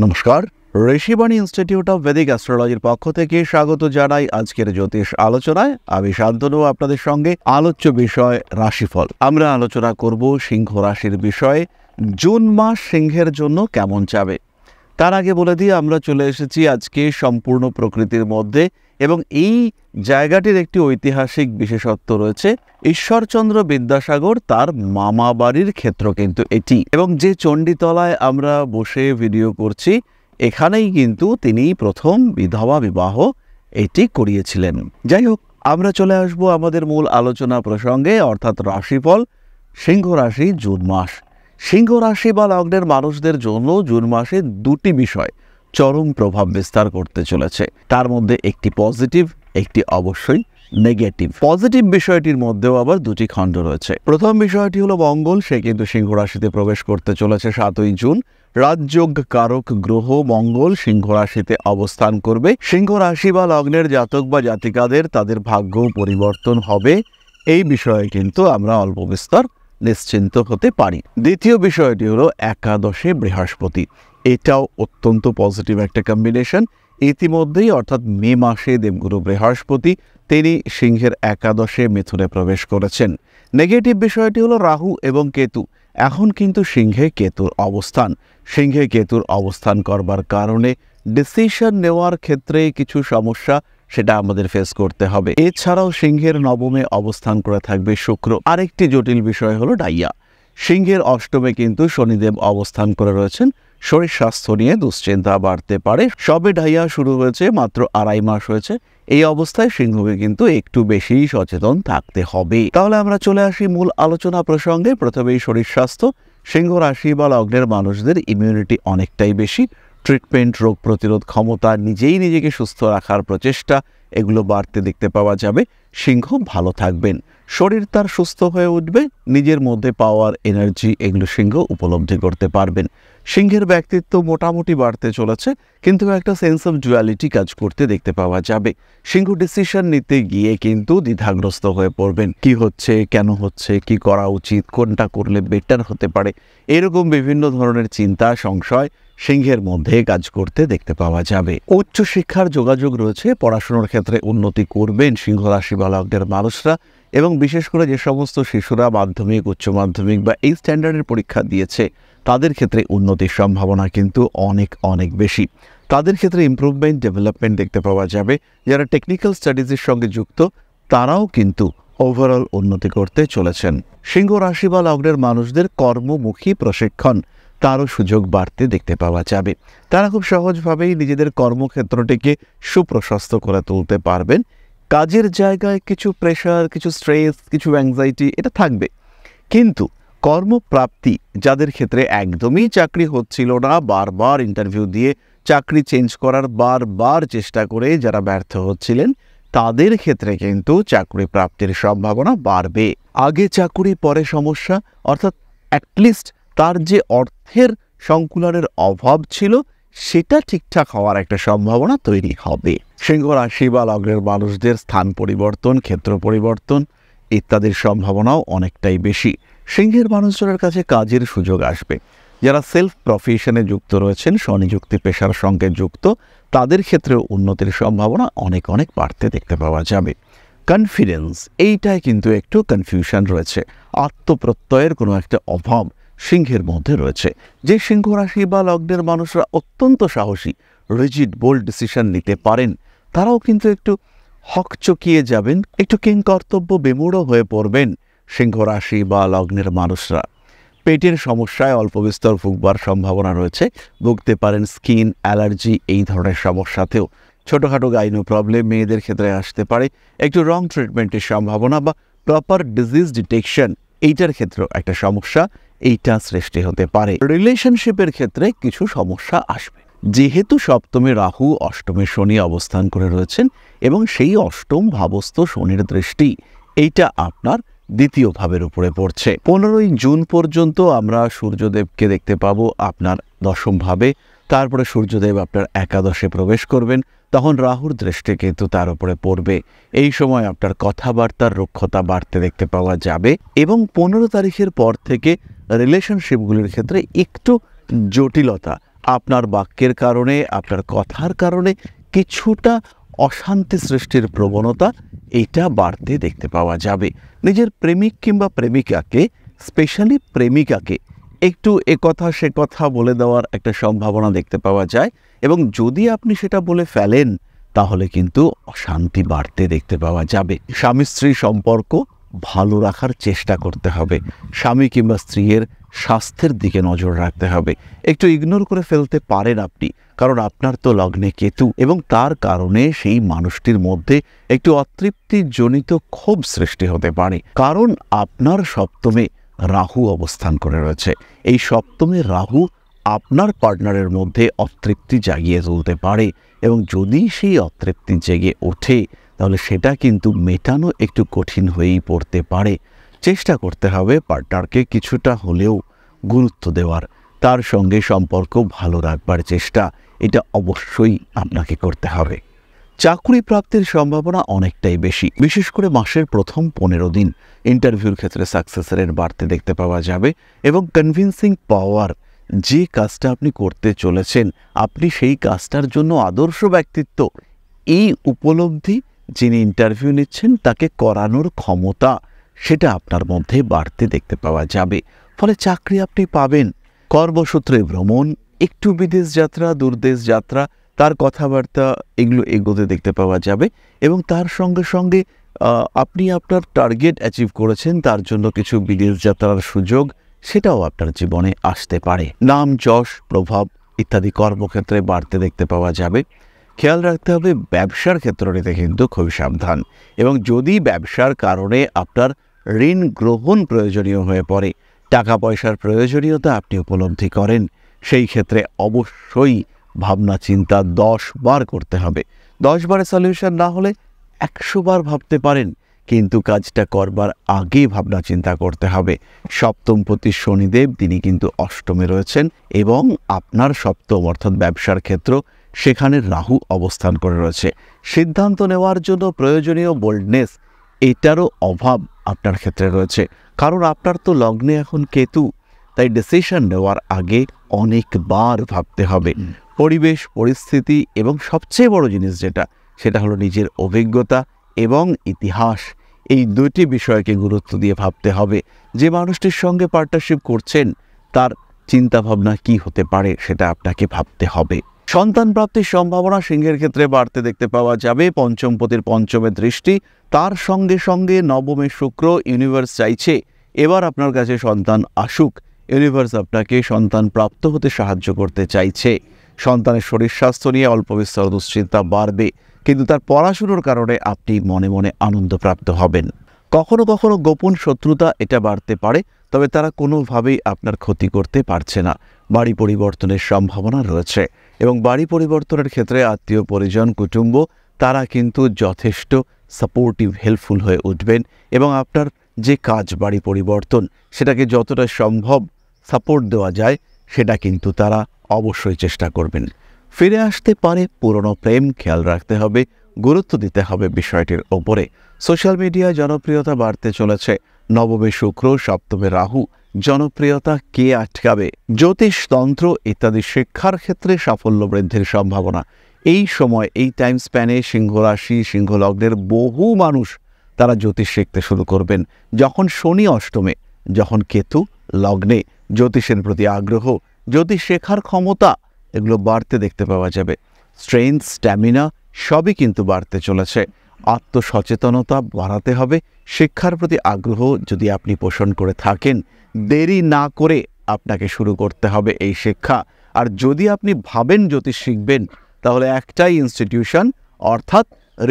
নমস্কার, Rishibani institute of Vedic অ্যাস্ট্রোলজির পক্ষ থেকে স্বাগত জানাই আজকের জ্যোতিষ আলোচনায়। আমি শান্তনু আপনাদের সঙ্গে। আলোচ্য বিষয় রাশিফল। আমরা আলোচনা করব সিংহ রাশির বিষয়ে। জুন মাস সিংহের জন্য কেমন যাবে তার আগে বলে দিয়ে আমরা চলে এসেছি আজকে সম্পূর্ণ প্রকৃতির মধ্যে, এবং এই জায়গাটির একটি ঐতিহাসিক বিশেষত্ব রয়েছে। ঈশ্বরচন্দ্র বিদ্যাসাগর তার মামা বাড়ির ক্ষেত্র কিন্তু এটি, এবং যে চণ্ডীতলায় আমরা বসে ভিডিও করছি এখানেই কিন্তু তিনি প্রথম বিধবা বিবাহ এটি করিয়েছিলেন। যাই হোক, আমরা চলে আসব আমাদের মূল আলোচনা প্রসঙ্গে, অর্থাৎ রাশিফল। সিংহ রাশি জুন মাস। সিংহ রাশি বা লগ্নের মানুষদের জন্য জুন মাসে দুটি বিষয় চরম প্রভাব বিস্তার করতে চলেছে। তার মধ্যে একটি পজিটিভ, একটি অবশ্যই নেগেটিভ। পজিটিভ বিষয়টির মধ্যেও আবার দুটি খণ্ড রয়েছে। প্রথম বিষয়টি হলো মঙ্গল, সে কিন্তু সিংহ রাশিতে প্রবেশ করতে চলেছে 7ই জুন। রাজযোগ কারক গ্রহ মঙ্গল সিংহ রাশিতে অবস্থান করবে। সিংহ রাশি বা লগ্নের জাতক বা জাতিকাদের তাদের ভাগ্য পরিবর্তন হবে, এই বিষয়ে কিন্তু আমরা অল্প বিস্তর নিশ্চিন্ত হতে পারি। দ্বিতীয় বিষয়টি হলো একাদশে বৃহস্পতি। এটাও অত্যন্ত পজিটিভ একটা কম্বিনেশন। ইতিমধ্যেই অর্থাৎ মে মাসে দেবগুরু বৃহস্পতি তিনি সিংহের একাদশে মিথুনে প্রবেশ করেছেন। নেগেটিভ বিষয়টি হলো রাহু এবং কেতু। এখন কিন্তু সিংহে কেতুর অবস্থান। সিংহে কেতুর অবস্থান করবার কারণে ডিসিশন নেওয়ার ক্ষেত্রে কিছু সমস্যা সেটা আমাদের ফেস করতে হবে। এছাড়াও সিংহের নবমে অবস্থান করে থাকবে শুক্র। আরেকটি জটিল বিষয় হলো ডাইয়া। সিংহের অষ্টমে কিন্তু শনিদেব অবস্থান করে রয়েছেন। শরীর স্বাস্থ্য নিয়ে দুশ্চিন্তা বাড়তে পারে। সবে ডাইয়া শুরু হয়েছে, মাত্র 2.5 মাস হয়েছে। এই অবস্থায় সিংহকে কিন্তু একটু বেশি সচেতন থাকতে হবে। তাহলে আমরা চলে আসি মূল আলোচনা প্রসঙ্গে। প্রথমেই শরীর স্বাস্থ্য। সিংহ রাশি বা লগ্নের মানুষদের ইমিউনিটি অনেকটাই বেশি। ট্রিটমেন্ট, রোগ প্রতিরোধ ক্ষমতা, নিজেই নিজেকে সুস্থ রাখার প্রচেষ্টা, এগুলো বাড়তে দেখতে পাওয়া যাবে। সিংহ ভালো থাকবেন, শরীর তার সুস্থ হয়ে উঠবে, নিজের মধ্যে পাওয়ার, এনার্জি এগুলো সিংহ উপলব্ধি করতে পারবেন। সিংহের ব্যক্তিত্ব মোটামুটি বাড়তে চলেছে, কিন্তু একটা সেন্স অফ ডুয়ালিটি কাজ করতে দেখতে পাওয়া যাবে। সিংহ ডিসিশন নিতে গিয়ে কিন্তু দ্বিধাগ্রস্ত হয়ে পড়বেন। কি হচ্ছে, কেন হচ্ছে, কি করা উচিত, কোনটা করলে বেটার হতে পারে, এরকম বিভিন্ন ধরনের চিন্তা, সংশয় সিংহের মধ্যে কাজ করতে দেখতে পাওয়া যাবে। উচ্চশিক্ষার যোগাযোগ রয়েছে, পড়াশোনার ক্ষেত্রে উন্নতি করবেন সিংহ রাশি বা লগ্নের মানুষরা, এবং বিশেষ করে যে সমস্ত শিশুরা মাধ্যমিক, উচ্চ মাধ্যমিক বা এই স্ট্যান্ডার্ডের পরীক্ষা দিয়েছে তাদের ক্ষেত্রে উন্নতির সম্ভাবনা কিন্তু অনেক অনেক বেশি। তাদের ক্ষেত্রে ইমপ্রুভমেন্ট, ডেভেলপমেন্ট দেখতে পাওয়া যাবে। যারা টেকনিক্যাল স্টাডিজের সঙ্গে যুক্ত তারাও কিন্তু ওভারঅল উন্নতি করতে চলেছেন। সিংহ রাশি বা লগ্নের মানুষদের কর্মমুখী প্রশিক্ষণ তারও সুযোগ বাড়তে দেখতে পাওয়া যাবে। তারা খুব সহজভাবেই নিজেদের কর্মক্ষেত্রটিকে সুপ্রশস্ত করে তুলতে পারবেন। কাজের জায়গায় কিছু প্রেশার, কিছু স্ট্রেস, কিছু অ্যাংজাইটি এটা থাকবে, কিন্তু কর্মপ্রাপ্তি যাদের ক্ষেত্রে একদমই চাকরি হচ্ছিল না, বারবার ইন্টারভিউ দিয়ে চাকরি চেঞ্জ করার বারবার চেষ্টা করে যারা ব্যর্থ হচ্ছিলেন, তাদের ক্ষেত্রে কিন্তু চাকরি প্রাপ্তির সম্ভাবনা বাড়বে। আগে চাকুরি পরে সমস্যা, অর্থাৎ অ্যাটলিস্ট তার যে অর্থের সংকুলনের অভাব ছিল সেটা ঠিকঠাক হওয়ার একটা সম্ভাবনা তৈরি হবে। সিংহ রাশি বা লগ্নের মানুষদের স্থান পরিবর্তন, ক্ষেত্র পরিবর্তন ইত্যাদির সম্ভাবনাও অনেকটাই বেশি। সিংহের মানুষজনের কাছে কাজের সুযোগ আসবে। যারা সেলফ প্রফেশনে যুক্ত রয়েছেন, স্বনিযুক্তি পেশার সঙ্গে যুক্ত, তাদের ক্ষেত্রেও উন্নতির সম্ভাবনা অনেক অনেক বাড়তে দেখতে পাওয়া যাবে। কনফিডেন্স, এইটাই কিন্তু একটু কনফিউশন রয়েছে। আত্মপ্রত্যয়ের কোনো একটা অভাব সিংহের মধ্যে রয়েছে। যে সিংহ রাশি বা লগ্নের মানুষরা অত্যন্ত সাহসী, রিজিড, বোল্ড ডিসিশন নিতে পারেন, তারাও কিন্তু একটু হকচকিয়ে যাবেন, একটু কিংকর্তব্য বিমূঢ় হয়ে পড়বেন সিংহ রাশি বা লগ্নের মানুষরা। পেটের সমস্যায় অল্প বিস্তর ভুগবার সম্ভাবনা রয়েছে। ভুগতে পারেন স্কিন অ্যালার্জি এই ধরনের সমস্যাতেও। ছোটোখাটো গাইনো প্রবলেম মেয়েদের ক্ষেত্রে আসতে পারে। একটু রং ট্রিটমেন্টের সম্ভাবনা বা প্রপার ডিজিজ ডিটেকশন এইটার ক্ষেত্রেও একটা সমস্যা এইটা সৃষ্টি হতে পারে। রিলেশনশিপের ক্ষেত্রে কিছু সমস্যা আসবে, যেহেতু সপ্তমে রাহু, অষ্টমে শনি অবস্থান করে রয়েছেন, এবং সেই অষ্টম ভাবস্থ শনির দৃষ্টি এইটা আপনার দ্বিতীয় ভাবের উপরে পড়ছে। 15ই জুন পর্যন্ত আমরা সূর্যদেবকে দেখতে পাবো আপনার দশম ভাবে। তারপরে সূর্যদেব আপনার একাদশে প্রবেশ করবেন, তখন রাহুর দৃষ্টি কিন্তু তার উপরে পড়বে। এই সময় আপনার কথাবার্তার রুক্ষতা বাড়তে দেখতে পাওয়া যাবে, এবং 15 তারিখের পর থেকে রিলেশনশিপগুলির ক্ষেত্রে একটু জটিলতা আপনার বাক্যের কারণে, আপনার কথার কারণে কিছুটা অশান্তি সৃষ্টির প্রবণতা এটা বাড়তে দেখতে পাওয়া যাবে। নিজের প্রেমিক কিংবা প্রেমিকাকে, স্পেশালি প্রেমিকাকে একটু একথা সে কথা বলে দেওয়ার একটা সম্ভাবনা দেখতে পাওয়া যায়, এবং যদি আপনি সেটা বলে ফেলেন তাহলে কিন্তু অশান্তি বাড়তে দেখতে পাওয়া যাবে। স্বামী স্ত্রী সম্পর্ক ভালো রাখার চেষ্টা করতে হবে। স্বামী কিংবা স্ত্রীর স্বাস্থ্যের দিকে নজর রাখতে হবে। একটু ইগনোর করে ফেলতে পারেন আপনি, কারণ আপনার তো লগ্নে কেতু, এবং তার কারণে সেই মানুষটির মধ্যে একটু অতৃপ্তিজনিত ক্ষোভ সৃষ্টি হতে পারে। কারণ আপনার সপ্তমে রাহু অবস্থান করে রয়েছে। এই সপ্তমে রাহু আপনার পার্টনারের মধ্যে অতৃপ্তি জাগিয়ে তুলতে পারে, এবং যদি সেই অতৃপ্তি জেগে ওঠে তাহলে সেটা কিন্তু মেটানো একটু কঠিন হয়েই পড়তে পারে। চেষ্টা করতে হবে পার্টনারকে কিছুটা হলেও গুরুত্ব দেওয়ার, তার সঙ্গে সম্পর্ক ভালো রাখবার চেষ্টা এটা অবশ্যই আপনাকে করতে হবে। চাকরি প্রাপ্তির সম্ভাবনা অনেকটাই বেশি, বিশেষ করে মাসের প্রথম 15 দিন ইন্টারভিউর ক্ষেত্রে সাকসেস রেট বাড়তে দেখতে পাওয়া যাবে, এবং কনভিন্সিং পাওয়ার, যে কাজটা আপনি করতে চলেছেন আপনি সেই কাজটার জন্য আদর্শ ব্যক্তিত্ব, এই উপলব্ধি যিনি ইন্টারভিউ নিচ্ছেন তাকে করানোর ক্ষমতা সেটা আপনার মধ্যে বাড়তে দেখতে পাওয়া যাবে। ফলে চাকরি আপনি পাবেন। কর্মসূত্রে ভ্রমণ, একটু বিদেশ যাত্রা, দূরদেশ যাত্রা, তার কথাবার্তা এগুলো এগোতে দেখতে পাওয়া যাবে, এবং তার সঙ্গে সঙ্গে আপনি আপনার টার্গেট অ্যাচিভ করেছেন, তার জন্য কিছু বিদেশ যাত্রার সুযোগ সেটাও আপনার জীবনে আসতে পারে। নাম, যশ, প্রভাব ইত্যাদি কর্মক্ষেত্রে বাড়তে দেখতে পাওয়া যাবে। খেয়াল রাখতে হবে ব্যবসার ক্ষেত্রটিতে কিন্তু খুবই সাবধান, এবং যদি ব্যবসার কারণে আপনার ঋণ গ্রহণ প্রয়োজনীয় হয়ে পড়ে, টাকা পয়সার প্রয়োজনীয়তা আপনি উপলব্ধি করেন, সেই ক্ষেত্রে অবশ্যই ভাবনা চিন্তা 10 বার করতে হবে। 10 বারে সলিউশন না হলে 100 বার ভাবতে পারেন, কিন্তু কাজটা করবার আগে ভাবনা চিন্তা করতে হবে। সপ্তমপতি শনিদেব তিনি কিন্তু অষ্টমে রয়েছেন, এবং আপনার সপ্তম অর্থাৎ ব্যবসার ক্ষেত্র, সেখানে রাহু অবস্থান করে রয়েছে। সিদ্ধান্ত নেওয়ার জন্য প্রয়োজনীয় বোল্ডনেস এটারও অভাব আপনার ক্ষেত্রে রয়েছে, কারণ আপনার তো লগ্নে এখন কেতু, তাই ডিসিশন নেওয়ার আগে অনেকবার ভাবতে হবে। পরিবেশ, পরিস্থিতি এবং সবচেয়ে বড় জিনিস যেটা, সেটা হলো নিজের অভিজ্ঞতা এবং ইতিহাস, এই দুটি বিষয়কে গুরুত্ব দিয়ে ভাবতে হবে। যে মানুষটির সঙ্গে পার্টনারশিপ করছেন তার চিন্তাভাবনা কি হতে পারে সেটা আপনাকে ভাবতে হবে। সন্তান প্রাপ্তির সম্ভাবনা সিংহের ক্ষেত্রে বাড়তে দেখতে পাওয়া যাবে। পঞ্চমপতির পঞ্চমে দৃষ্টি, তার সঙ্গে সঙ্গে নবমে শুক্র। ইউনিভার্স চাইছে এবার আপনার কাছে সন্তান আসুক, ইউনিভার্স আপনাকে সন্তান প্রাপ্ত হতে সাহায্য করতে চাইছে। সন্তানের শরীর স্বাস্থ্য নিয়ে অল্প বিস্তর দুশ্চিন্তা বাড়বে, কিন্তু তার পড়াশুনোর কারণে আপনি মনে মনে আনন্দপ্রাপ্ত হবেন। কখনো কখনো গোপন শত্রুতা এটা বাড়তে পারে, তবে তারা কোনোভাবেই আপনার ক্ষতি করতে পারছে না। বাড়ি পরিবর্তনের সম্ভাবনা রয়েছে, এবং বাড়ি পরিবর্তনের ক্ষেত্রে আত্মীয় পরিজন, কুটুম্ব তারা কিন্তু যথেষ্ট সাপোর্টিভ, হেল্পফুল হয়ে উঠবেন, এবং আপনার যে কাজ বাড়ি পরিবর্তন সেটাকে যতটা সম্ভব সাপোর্ট দেওয়া যায় সেটা কিন্তু তারা অবশ্যই চেষ্টা করবেন। ফিরে আসতে পারে পুরনো প্রেম, খেয়াল রাখতে হবে, গুরুত্ব দিতে হবে বিষয়টির ওপরে। সোশ্যাল মিডিয়ায় জনপ্রিয়তা বাড়তে চলেছে। নবমে শুক্র, সপ্তমে রাহু, জনপ্রিয়তা কে আটকাবে? জ্যোতিষতন্ত্র ইত্যাদি শিক্ষার ক্ষেত্রে সাফল্য বৃদ্ধির সম্ভাবনা। এই সময়, এই টাইম স্প্যানে সিংহ রাশি, সিংহ লগ্নের বহু মানুষ তারা জ্যোতিষ শিখতে শুরু করবেন। যখন শনি অষ্টমে, যখন কেতু লগ্নে, জ্যোতিষের প্রতি আগ্রহ, জ্যোতিষ শেখার ক্ষমতা এগুলো বাড়তে দেখতে পাওয়া যাবে। স্ট্রেংথ, স্ট্যামিনা সবই কিন্তু বাড়তে চলেছে। আত্মসচেতনতা বাড়াতে হবে। শিক্ষার প্রতি আগ্রহ যদি আপনি পোষণ করে থাকেন, দেরি না করে আপনাকে শুরু করতে হবে এই শিক্ষা। আর যদি আপনি ভাবেন জ্যোতিষ শিখবেন, তাহলে একটাই ইনস্টিটিউশন, অর্থাৎ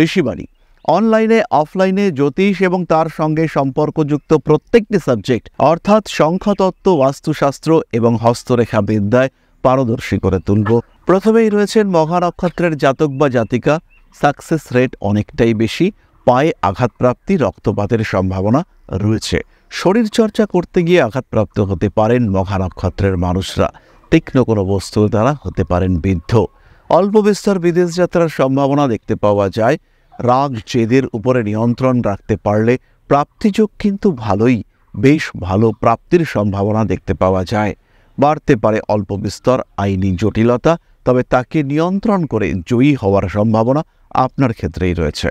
ঋষিবাণী। অনলাইনে, অফলাইনে জ্যোতিষ এবং তার সঙ্গে সম্পর্কযুক্ত প্রত্যেকটি সাবজেক্ট, অর্থাৎ সংখ্যাতত্ত্ব, বাস্তুশাস্ত্র এবং হস্তরেখা বিদ্যায় পারদর্শী করে তুলব। প্রথমেই রয়েছেন মঘা নক্ষত্রের জাতক বা জাতিকা। সাকসেস রেট অনেকটাই বেশি। পায়ে আঘাতপ্রাপ্তি, রক্তপাতের সম্ভাবনা রয়েছে। শরীরচর্চা করতে গিয়ে আঘাতপ্রাপ্ত হতে পারেন মঘা নক্ষত্রের মানুষরা। তীক্ষ্ণ কোনো বস্তুর দ্বারা হতে পারেন বিদ্ধ। অল্প বিস্তর বিদেশ যাত্রার সম্ভাবনা দেখতে পাওয়া যায়। রাগ, জেদের উপরে নিয়ন্ত্রণ রাখতে পারলে প্রাপ্তিযোগ কিন্তু ভালোই, বেশ ভালো প্রাপ্তির সম্ভাবনা দেখতে পাওয়া যায়। বাড়তে পারে অল্প বিস্তর আইনি জটিলতা, তবে তাকে নিয়ন্ত্রণ করে জয়ী হওয়ার সম্ভাবনা আপনার ক্ষেত্রেই রয়েছে।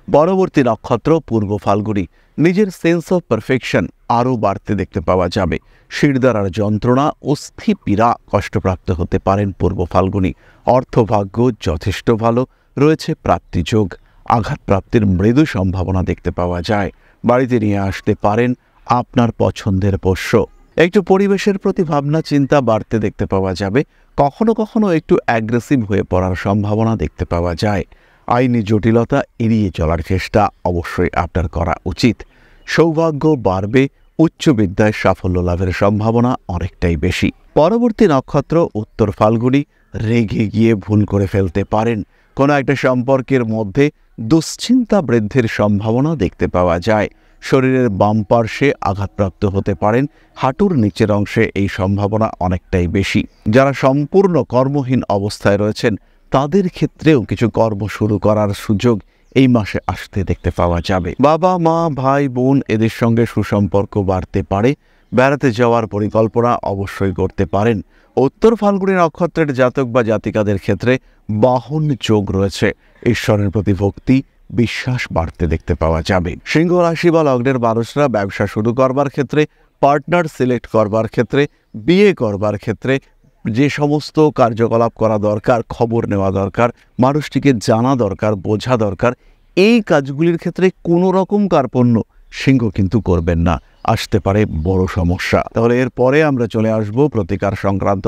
পরবর্তী নক্ষত্র পূর্ব ফাল্গুনী। নিজের সেন্স অফ পারফেকশন আরও বাড়তে দেখতে পাওয়া যাবে। শিরদাঁড়ার যন্ত্রণা, অস্থিপীড়া কষ্টপ্রাপ্ত হতে পারেন পূর্ব ফাল্গুনী। অর্থভাগ্য যথেষ্ট ভালো রয়েছে, প্রাপ্তিযোগ। আঘাতপ্রাপ্তির মৃদু সম্ভাবনা দেখতে পাওয়া যায়। বাড়িতে নিয়ে আসতে পারেন আপনার পছন্দের পোষ্য। একটু পরিবেশের প্রতি ভাবনা চিন্তা বাড়তে দেখতে পাওয়া যাবে। কখনো কখনো একটু অ্যাগ্রেসিভ হয়ে পড়ার সম্ভাবনা দেখতে পাওয়া যায়। আইনি জটিলতা এড়িয়ে চলার চেষ্টা অবশ্যই আপনার করা উচিত। সৌভাগ্য বাড়বে, উচ্চ বিদ্যায় সাফল্য লাভের সম্ভাবনা অনেকটাই বেশি। পরবর্তী নক্ষত্র উত্তর ফাল্গুনী। রেগে গিয়ে ভুল করে ফেলতে পারেন। কোনো একটা সম্পর্কের মধ্যে দুশ্চিন্তা বৃদ্ধির সম্ভাবনা দেখতে পাওয়া যায়। শরীরের বাম পার্শ্বে আঘাতপ্রাপ্ত হতে পারেন। হাঁটুর নিচের অংশে এই সম্ভাবনা অনেকটাই বেশি। যারা সম্পূর্ণ কর্মহীন অবস্থায় রয়েছেন তাদের ক্ষেত্রেও কিছু কর্ম শুরু করার সুযোগ এই মাসে আসতে দেখতে পাওয়া যাবে। বাবা মা ভাই বোন এদের সঙ্গে সুসম্পর্ক বাড়তে পারে। বেড়াতে যাওয়ার পরিকল্পনা অবশ্যই করতে পারেন। উত্তর ফাল্গুনী নক্ষত্রের জাতক বা জাতিকাদের ক্ষেত্রে বাহন যোগ রয়েছে। ঈশ্বরের প্রতি ভক্তি বিশ্বাস বাড়তে দেখতে পাওয়া যাবে। সিংহ রাশি বা লগ্নের মানুষরা ব্যবসা শুরু করবার ক্ষেত্রে, পার্টনার সিলেক্ট করবার ক্ষেত্রে, বিয়ে করবার ক্ষেত্রে যে সমস্ত কার্যকলাপ করা দরকার, খবর নেওয়া দরকার, মানুষটিকে জানা দরকার, বোঝা দরকার, এই কাজগুলির ক্ষেত্রে কোনো রকম কার্পণ্য সিংহ কিন্তু করবেন না। আসতে পারে বড় সমস্যা। তাহলে এরপরে আমরা চলে আসব প্রতিকার সংক্রান্ত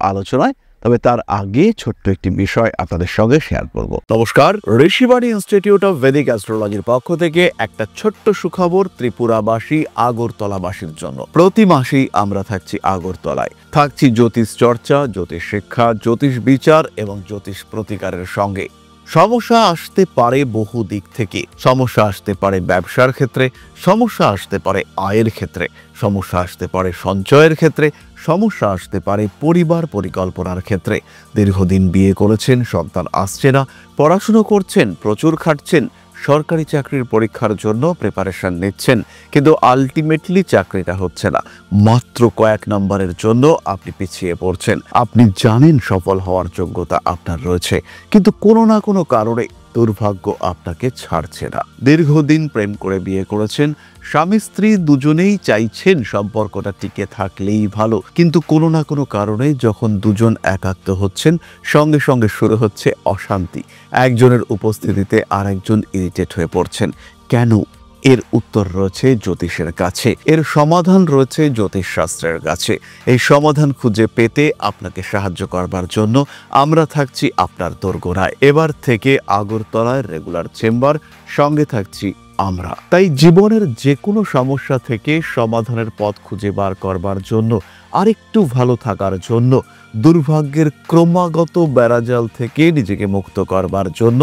আলোচনায়। তবে তার আগে ছোট্ট একটি বিষয় আপনাদের সঙ্গে শেয়ার করব। নমস্কার, ঋষিবাণী ইনস্টিটিউট অফ ভেদিক অ্যাস্ট্রোলজির পক্ষ থেকে একটা ছোট্ট সুখবর ত্রিপুরাবাসী, আগরতলাবাসীর জন্য। প্রতি মাসেই আমরা থাকছি আগরতলায়। থাকছি জ্যোতিষ চর্চা, জ্যোতিষ শিক্ষা, জ্যোতিষ বিচার এবং জ্যোতিষ প্রতিকারের সঙ্গে। সমস্যা আসতে পারে বহু দিক থেকে। সমস্যা আসতে পারে ব্যবসার ক্ষেত্রে, সমস্যা আসতে পারে আয়ের ক্ষেত্রে, সমস্যা আসতে পারে সঞ্চয়ের ক্ষেত্রে, সমস্যা আসতে পারে পরিবার পরিকল্পনার ক্ষেত্রে। দীর্ঘদিন বিয়ে করেছেন, সন্তান আসছে না, পড়াশুনো করছেন, প্রচুর খাটছেন, সরকারি চাকরির পরীক্ষার জন্য প্রিপারেশন নিচ্ছেন, কিন্তু আলটিমেটলি চাকরিটা হচ্ছে না। মাত্র কয়েক নম্বরের জন্য আপনি পিছিয়ে পড়ছেন। আপনি জানেন সফল হওয়ার যোগ্যতা আপনার রয়েছে, কিন্তু কোনো না কোনো কারণে দুর্ভাগ্য আপনাকে ছাড়ছে না। দীর্ঘদিন প্রেম করে বিয়ে করেছেন, স্বামী স্ত্রী দুজনেই চাইছেন সম্পর্কটা টিকে থাকলেই ভালো, কিন্তু কোনো না কোনো কারণে যখন দুজন একাত্ম হচ্ছেন সঙ্গে সঙ্গে শুরু হচ্ছে অশান্তি। একজনের উপস্থিতিতে আরেকজন ইরিটেট হয়ে পড়ছেন। কেন? এর উত্তর রয়েছে জ্যোতিষের কাছে, এর সমাধান রয়েছে জ্যোতিষশাস্ত্রের কাছে। এই সমাধান খুঁজে পেতে আপনাকে সাহায্য করবার জন্য আমরা থাকছি আপনার দোরগোড়ায়। এবার থেকে আগরতলায় রেগুলার চেম্বার, সঙ্গে থাকছি আমরা। তাই জীবনের যে কোনো সমস্যা থেকে সমাধানের পথ খুঁজে বার করবার জন্য, আরেকটু ভালো থাকার জন্য, দুর্ভাগ্যের ক্রমাগত বেড়াজাল থেকে নিজেকে মুক্ত করবার জন্য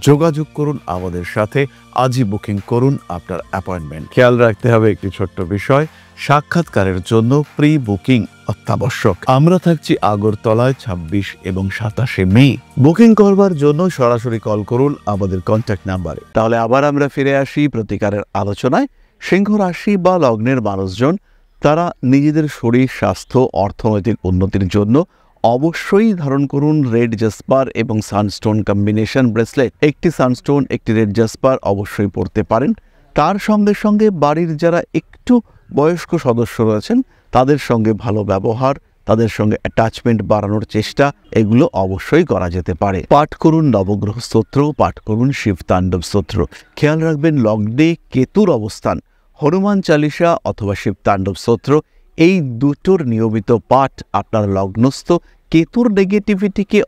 যোগাযোগ করুন আমাদের সাথে। আজই বুকিং করুন আপনার অ্যাপয়েন্টমেন্ট। খেয়াল রাখতে হবে একটি ছোট্ট বিষয়, সাক্ষাৎকারের জন্য প্রি বুকিং অত্যাবশ্যক। আমরা থাকছি আগরতলায় 26 এবং 27 মে। বুকিং করবার জন্য সরাসরি কল করুন আমাদের কন্ট্যাক্ট নাম্বারে। তাহলে আবার আমরা ফিরে আসি প্রতিকারের আলোচনায়। সিংহ রাশি বা লগ্নের মানুষজন তারা নিজেদের শরীর স্বাস্থ্য অর্থনৈতিক উন্নতির জন্য অবশ্যই ধারণ করুন রেড জাসপার এবং সানস্টোন কম্বিনেশন ব্রেসলেট। একটি সানস্টোন একটি রেড জাসপার অবশ্যই পরতে পারেন। তার সঙ্গে সঙ্গে বাড়ির যারা একটু বয়স্ক সদস্য রয়েছেন তাদের সঙ্গে ভালো ব্যবহার, তাদের সঙ্গে অ্যাটাচমেন্ট বাড়ানোর চেষ্টা, এগুলো অবশ্যই করা যেতে পারে। পাঠ করুন নবগ্রহ স্তোত্র, পাঠ করুন শিব তাণ্ডব স্তোত্র। খেয়াল রাখবেন লগ্নে কেতুর অবস্থান, হনুমান চালিসা অথবা শিব তাণ্ডব স্তোত্র, এই দুটোর নিয়মিত পাঠ আপনার লগ্নস্থ কেতুর নেগেটিভিটিকে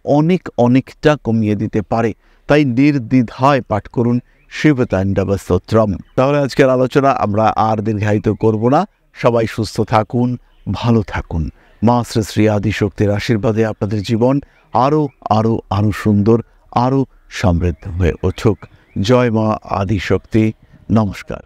অনেকটা কমিয়ে দিতে পারে। তাই নির্দ্বিধায় পাঠ করুন শিব তাণ্ডব স্তোত্রম। তাহলে আজকের আলোচনা আমরা আর দীর্ঘায়িত করব না। সবাই সুস্থ থাকুন, ভালো থাকুন। মা শ্রী শ্রী আদিশক্তির আশীর্বাদে আপনাদের জীবন আরো সুন্দর, আরো সমৃদ্ধ হয়ে উঠুক। জয় মা আদিশক্তি। নমস্কার।